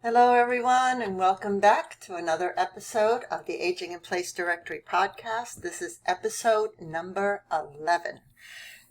Hello, everyone, and welcome back to another episode of the Aging in Place Directory podcast. This is episode number 11.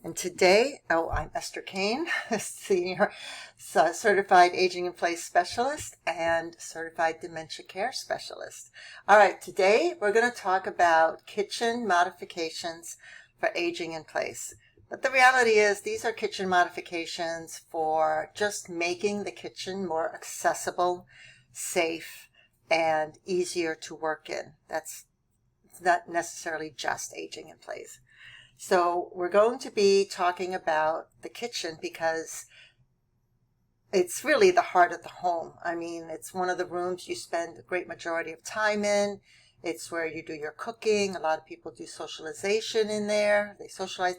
And today, I'm Esther Kane, Senior Certified Aging in Place Specialist and Certified Dementia Care Specialist. All right, today we're going to talk about kitchen modifications for aging in place. But the reality is these are kitchen modifications for just making the kitchen more accessible, safe, and easier to work in. That's not necessarily just aging in place. So we're going to be talking about the kitchen because it's really the heart of the home. I mean, it's one of the rooms you spend a great majority of time in. It's where you do your cooking. A lot of people do socialization in there. They socialize.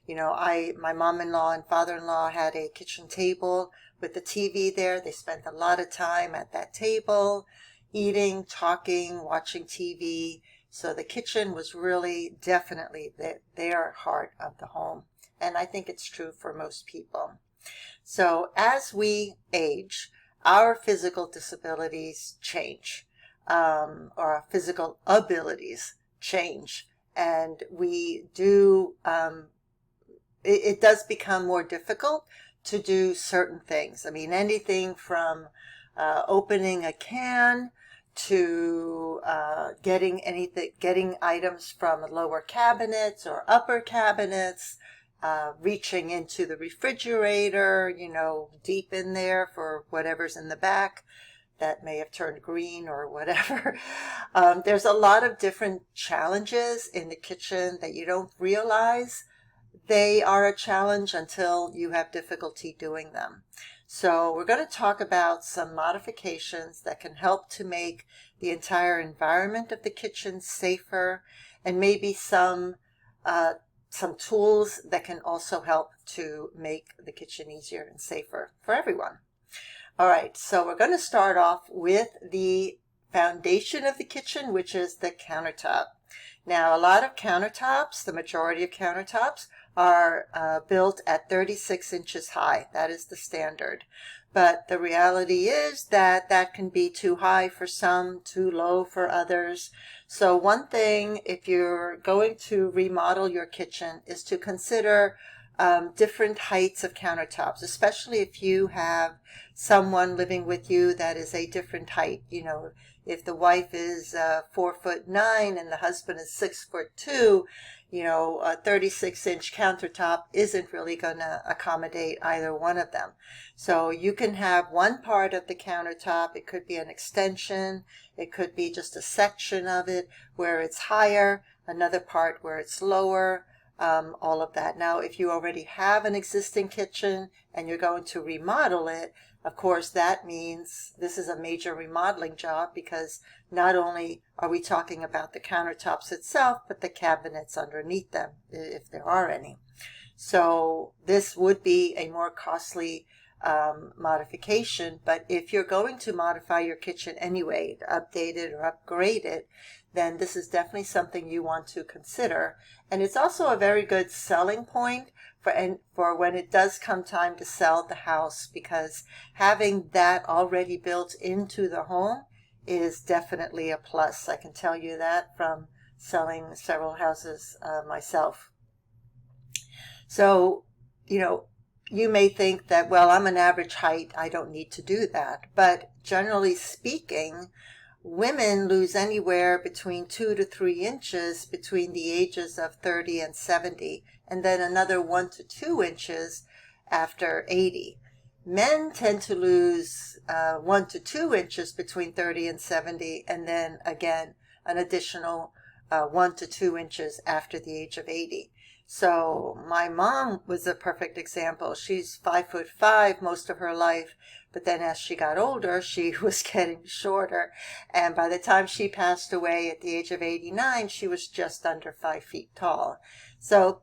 My mom-in-law and father-in-law had a kitchen table with the TV there. They spent a lot of time at that table, eating, talking, watching TV. So the kitchen was really definitely their heart of the home. And I think it's true for most people. So as we age, our physical disabilities change. Or our physical abilities change, and we do it does become more difficult to do certain things. I mean, anything from opening a can to getting items from lower cabinets or upper cabinets, reaching into the refrigerator, deep in there for whatever's in the back that may have turned green or whatever. There's a lot of different challenges in the kitchen that you don't realize they are a challenge until you have difficulty doing them. So we're going to talk about some modifications that can help to make the entire environment of the kitchen safer, and maybe some tools that can also help to make the kitchen easier and safer for everyone. All right, so we're going to start off with the foundation of the kitchen, which is the countertop. Now, a lot of countertops, the majority of countertops, are built at 36 inches high. That is the standard. But the reality is that can be too high for some, too low for others. So one thing, if you're going to remodel your kitchen, is to consider different heights of countertops, especially if you have someone living with you that is a different height. If the wife is 4'9" and the husband is 6'2", a 36-inch countertop isn't really going to accommodate either one of them. So you can have one part of the countertop. It could be an extension. It could be just a section of it where it's higher, another part where it's lower. All of that. Now, if you already have an existing kitchen and you're going to remodel it, of course, that means this is a major remodeling job, because not only are we talking about the countertops itself, but the cabinets underneath them, if there are any. So this would be a more costly modification, but if you're going to modify your kitchen anyway, to update it or upgrade it, then this is definitely something you want to consider. And it's also a very good selling point for when it does come time to sell the house, because having that already built into the home is definitely a plus. I can tell you that from selling several houses myself. So, you may think that, well, I'm an average height, I don't need to do that. But generally speaking, women lose anywhere between 2 to 3 inches between the ages of 30 and 70, and then another 1 to 2 inches after 80. Men tend to lose 1 to 2 inches between 30 and 70, and then again an additional 1 to 2 inches after the age of 80. So my mom was a perfect example. She's 5'5" most of her life, but then as she got older, she was getting shorter. And by the time she passed away at the age of 89, she was just under 5 feet tall. So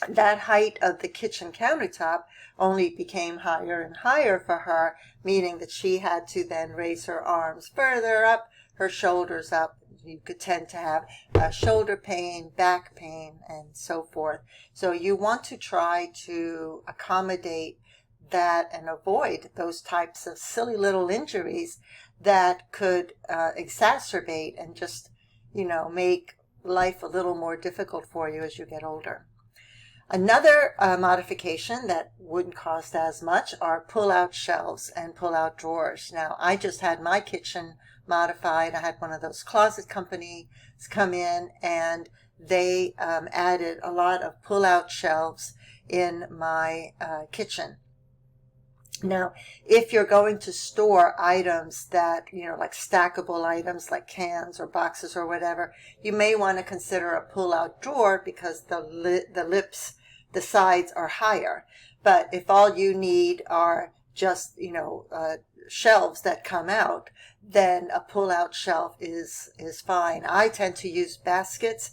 that height of the kitchen countertop only became higher and higher for her, meaning that she had to then raise her arms further up, her shoulders up. You could tend to have shoulder pain, back pain, and so forth. So you want to try to accommodate that and avoid those types of silly little injuries that could exacerbate and just, make life a little more difficult for you as you get older. Another modification that wouldn't cost as much are pull-out shelves and pull-out drawers. Now, I just had my kitchen modified. I had one of those closet companies come in, and they added a lot of pull-out shelves in my kitchen. Now, if you're going to store items that, like stackable items like cans or boxes or whatever, you may want to consider a pull-out drawer because the lips, the sides are higher. But if all you need are just, shelves that come out, then a pull-out shelf is fine. I tend to use baskets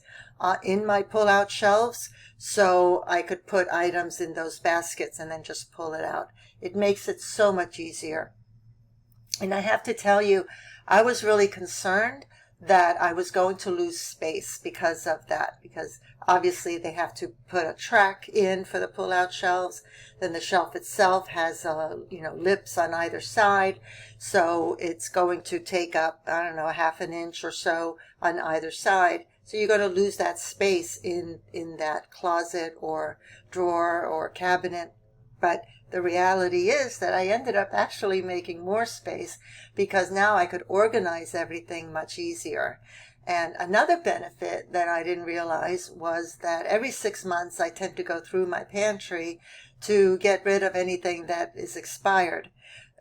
in my pull-out shelves, so I could put items in those baskets and then just pull it out. It makes it so much easier. And I have to tell you, I was really concerned that I was going to lose space because of that, because obviously they have to put a track in for the pull-out shelves. Then the shelf itself has, lips on either side. So it's going to take up, I don't know, a half an inch or so on either side. So you're going to lose that space in that closet or drawer or cabinet. But the reality is that I ended up actually making more space because now I could organize everything much easier. And another benefit that I didn't realize was that every 6 months I tend to go through my pantry to get rid of anything that is expired.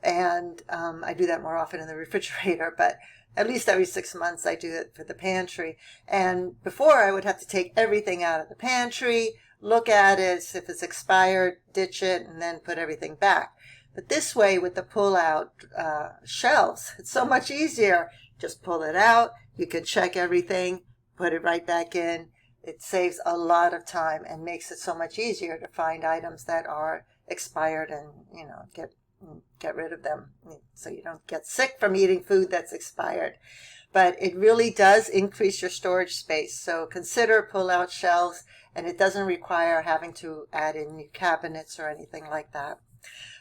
And I do that more often in the refrigerator, but at least every 6 months I do it for the pantry. And before I would have to take everything out of the pantry, look at it, if it's expired, ditch it, and then put everything back. But this way with the pull-out shelves, it's so much easier. Just pull it out, you can check everything, put it right back in. It saves a lot of time and makes it so much easier to find items that are expired and, get rid of them so you don't get sick from eating food that's expired. But it really does increase your storage space. So consider pull-out shelves, and it doesn't require having to add in new cabinets or anything like that.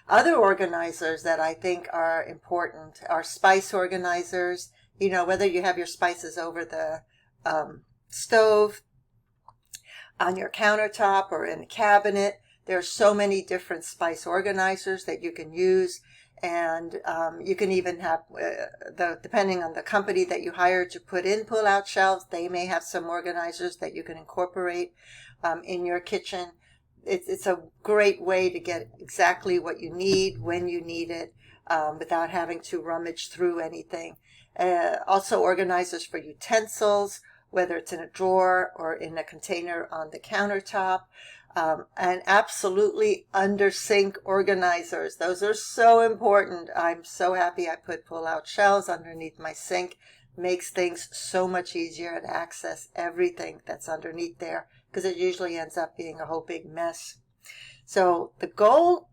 Other organizers that I think are important are spice organizers. Whether you have your spices over the stove, on your countertop, or in a cabinet, there are so many different spice organizers that you can use. And you can even have, depending on the company that you hire to put in pull-out shelves, they may have some organizers that you can incorporate in your kitchen. It's a great way to get exactly what you need when you need it without having to rummage through anything. Also organizers for utensils, whether it's in a drawer or in a container on the countertop. And absolutely under sink organizers. Those are so important. I'm so happy I put pull-out shelves underneath my sink. Makes things so much easier to access everything that's underneath there because it usually ends up being a whole big mess. So the goal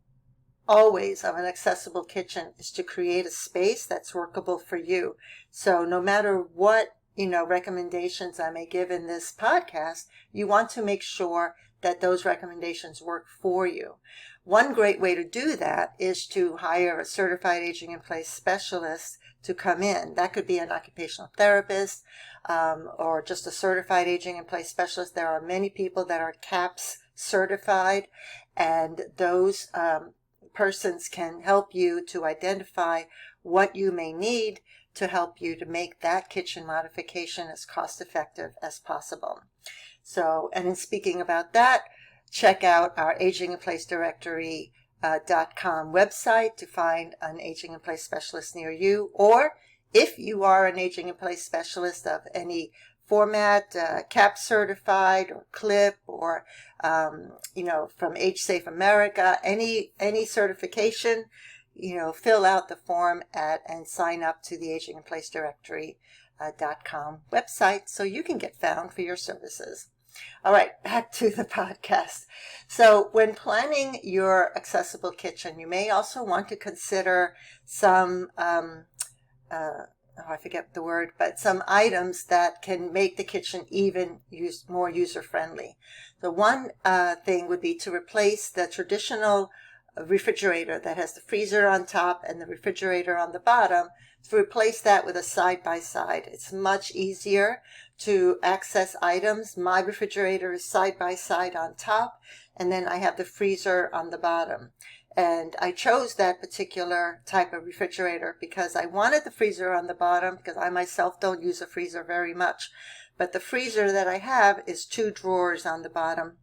always of an accessible kitchen is to create a space that's workable for you. So no matter what, recommendations I may give in this podcast, you want to make sure that those recommendations work for you. One great way to do that is to hire a certified aging in place specialist to come in. That could be an occupational therapist or just a certified aging in place specialist. There are many people that are CAPS certified, and those persons can help you to identify what you may need to help you to make that kitchen modification as cost effective as possible. So, and in speaking about that, check out our Aging in Place Directory .com website to find an aging in place specialist near you. Or if you are an aging in place specialist of any format, CAP certified or CLIP or, from Age Safe America, any certification, fill out the form and sign up to the Aging in Place Directory .com website so you can get found for your services. All right, back to the podcast. So when planning your accessible kitchen, you may also want to consider some, I forget the word, but some items that can make the kitchen even more user-friendly. So one thing would be to replace the traditional refrigerator that has the freezer on top and the refrigerator on the bottom, to replace that with a side-by-side. It's much easier to access items. My refrigerator is side-by-side on top, and then I have the freezer on the bottom. And I chose that particular type of refrigerator because I wanted the freezer on the bottom, because I myself don't use a freezer very much. But the freezer that I have is 2 drawers on the bottom.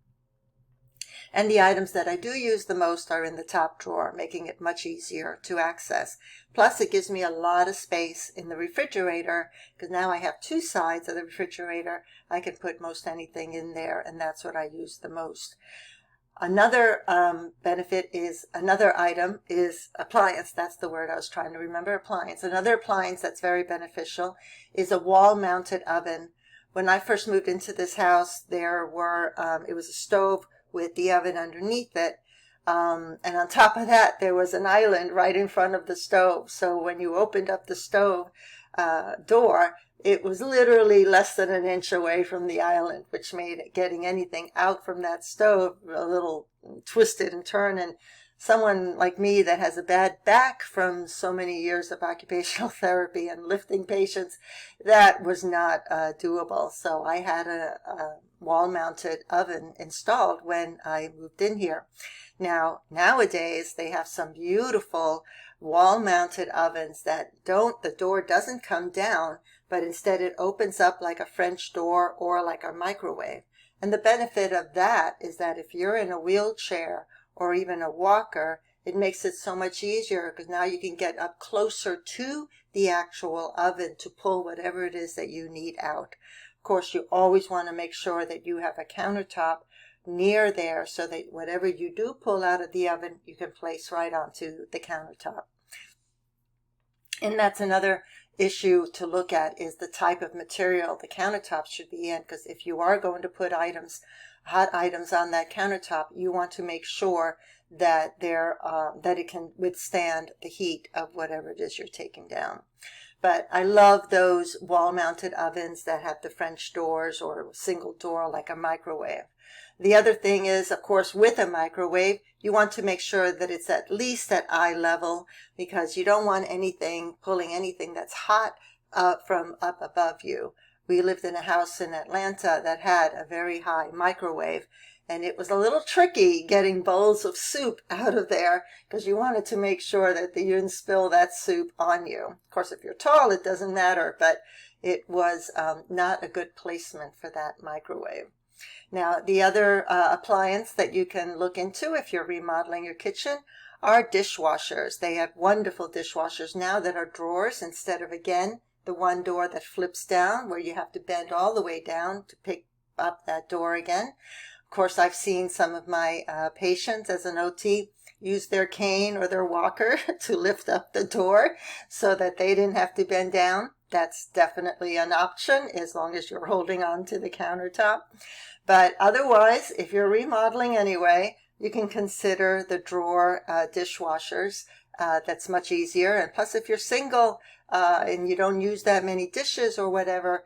And the items that I do use the most are in the top drawer, making it much easier to access. Plus, it gives me a lot of space in the refrigerator, because now I have 2 sides of the refrigerator. I can put most anything in there, and that's what I use the most. Another another item is appliance. That's the word I was trying to remember, appliance. Another appliance that's very beneficial is a wall-mounted oven. When I first moved into this house, there were, it was a stove with the oven underneath it. And on top of that, there was an island right in front of the stove. So when you opened up the stove door, it was literally less than an inch away from the island, which made getting anything out from that stove a little twisted and turned. And someone like me that has a bad back from so many years of occupational therapy and lifting patients, that was not doable. So I had a wall-mounted oven installed when I moved in here. Now, nowadays, they have some beautiful wall-mounted ovens that the door doesn't come down, but instead it opens up like a French door or like a microwave. And the benefit of that is that if you're in a wheelchair or even a walker, it makes it so much easier, because now you can get up closer to the actual oven to pull whatever it is that you need out. Of course, you always want to make sure that you have a countertop near there so that whatever you do pull out of the oven, you can place right onto the countertop. And that's another issue to look at, is the type of material the countertop should be in, because if you are going to put hot items on that countertop, you want to make sure that that it can withstand the heat of whatever it is you're taking down. But I love those wall-mounted ovens that have the French doors or a single door like a microwave. The other thing is, of course, with a microwave, you want to make sure that it's at least at eye level, because you don't want pulling anything that's hot from up above you. We lived in a house in Atlanta that had a very high microwave, and it was a little tricky getting bowls of soup out of there, because you wanted to make sure that you didn't spill that soup on you. Of course, if you're tall, it doesn't matter, but it was not a good placement for that microwave. Now, the other appliance that you can look into if you're remodeling your kitchen are dishwashers. They have wonderful dishwashers now that are drawers instead of, again, the one door that flips down where you have to bend all the way down to pick up that door again. Of course, I've seen some of my patients as an OT use their cane or their walker to lift up the door so that they didn't have to bend down. That's definitely an option as long as you're holding on to the countertop. But otherwise, if you're remodeling anyway, you can consider the drawer dishwashers. That's much easier. And plus, if you're single and you don't use that many dishes or whatever,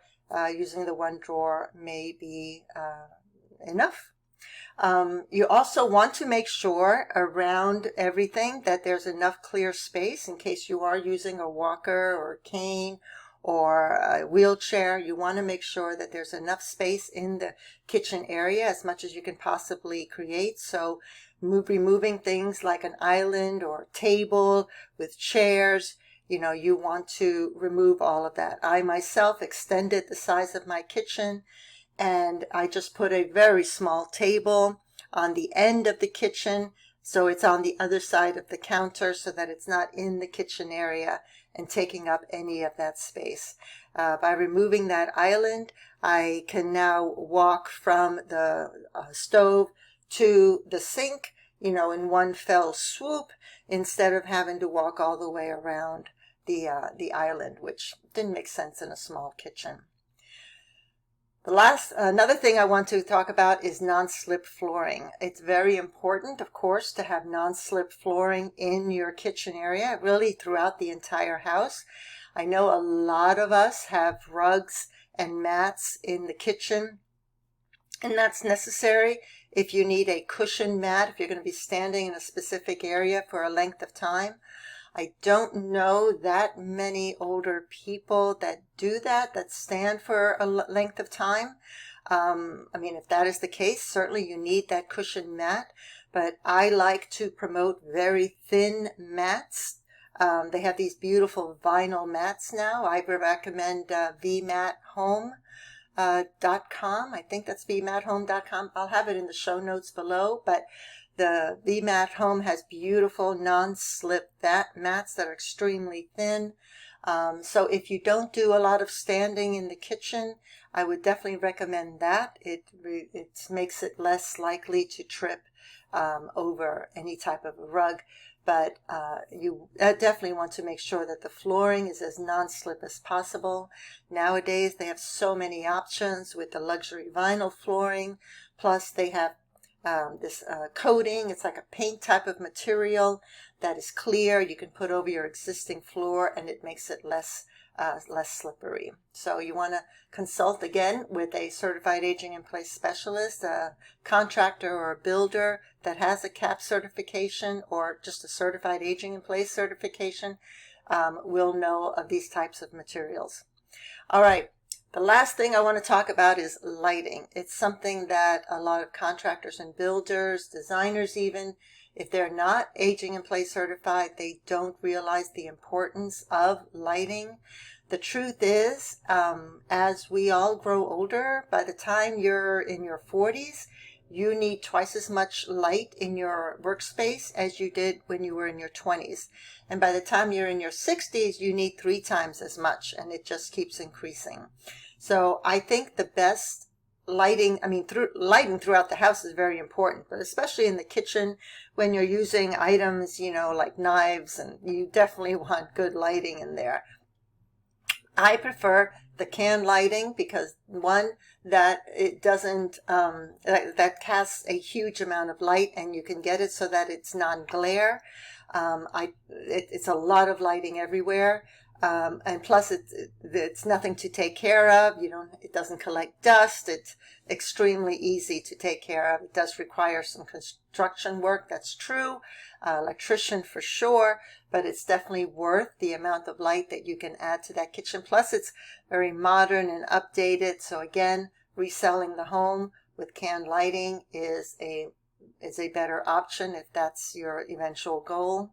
using the one drawer may be enough. You also want to make sure around everything that there's enough clear space in case you are using a walker or a cane or a wheelchair. You want to make sure that there's enough space in the kitchen area as much as you can possibly create. So removing things like an island or a table with chairs, you want to remove all of that. I myself extended the size of my kitchen, and I just put a very small table on the end of the kitchen, so it's on the other side of the counter so that it's not in the kitchen area and taking up any of that space. By removing that island, I can now walk from the stove to the sink, in one fell swoop, instead of having to walk all the way around the island, which didn't make sense in a small kitchen. Another thing I want to talk about is non-slip flooring. It's very important, of course, to have non-slip flooring in your kitchen area, really throughout the entire house. I know a lot of us have rugs and mats in the kitchen, and that's necessary If you need a cushion mat, if you're going to be standing in a specific area for a length of time. I don't know that many older people that do that stand for a length of time. I mean, if that is the case, certainly you need that cushion mat, but I like to promote very thin mats. They have these beautiful vinyl mats now. I recommend vmathome.com. I think that's vmathome.com. I'll have it in the show notes below, but the VMat Home has beautiful non-slip mats that are extremely thin. So if you don't do a lot of standing in the kitchen, I would definitely recommend that. It makes it less likely to trip over any type of a rug. But you definitely want to make sure that the flooring is as non-slip as possible. Nowadays, they have so many options with the luxury vinyl flooring. Plus, they have this coating. It's like a paint type of material that is clear. You can put over your existing floor and it makes it less slippery. So you want to consult again with a certified aging in place specialist, a contractor or a builder that has a CAP certification or just a certified aging in place certification will know of these types of materials. All right. The last thing I want to talk about is lighting. It's something that a lot of contractors and builders, designers even, if they're not aging in place certified, they don't realize the importance of lighting. The truth is, as we all grow older, by the time you're in your 40s, you need twice as much light in your workspace as you did when you were in your 20s. And by the time you're in your 60s, you need 3 times as much, and it just keeps increasing. So I think the best lighting, lighting throughout the house is very important, but especially in the kitchen when you're using items, like knives, and you definitely want good lighting in there. I prefer the can lighting because one, that it doesn't, that casts a huge amount of light and you can get it so that it's non-glare. It's a lot of lighting everywhere. And plus it's nothing to take care of. It doesn't collect dust. It's extremely easy to take care of. It does require some construction work. That's true. Electrician for sure, but it's definitely worth the amount of light that you can add to that kitchen. Plus it's very modern and updated. So again, reselling the home with can lighting is a better option if that's your eventual goal.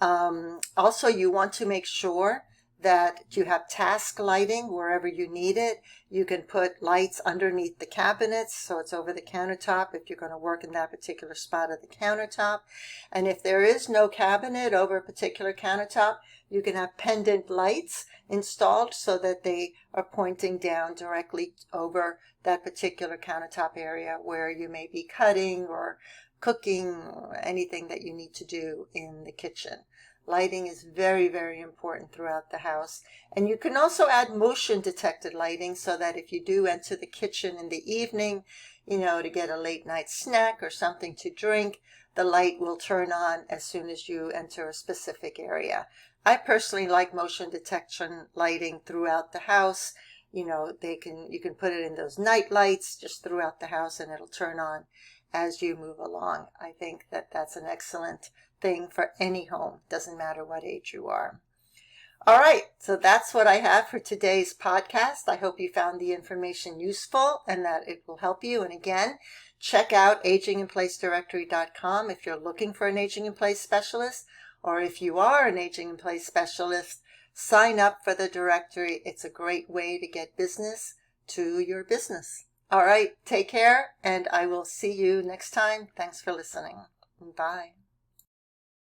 Also, you want to make sure that you have task lighting wherever you need it. You can put lights underneath the cabinets, so it's over the countertop if you're going to work in that particular spot of the countertop. And if there is no cabinet over a particular countertop, you can have pendant lights installed so that they are pointing down directly over that particular countertop area where you may be cutting or cooking or anything that you need to do in the kitchen. Lighting is very, very important throughout the house. And you can also add motion detected lighting so that if you do enter the kitchen in the evening, to get a late night snack or something to drink, the light will turn on as soon as you enter a specific area. I personally like motion detection lighting throughout the house. You can put it in those night lights just throughout the house and it'll turn on as you move along. I think that that's an excellent thing for any home. Doesn't matter what age you are. All right, so that's what I have for today's podcast. I hope you found the information useful and that it will help you. And again, check out aginginplacedirectory.com if you're looking for an aging in place specialist, or if you are an aging in place specialist, sign up for the directory. It's a great way to get business to your business. All right, take care, and I will see you next time. Thanks for listening. Bye.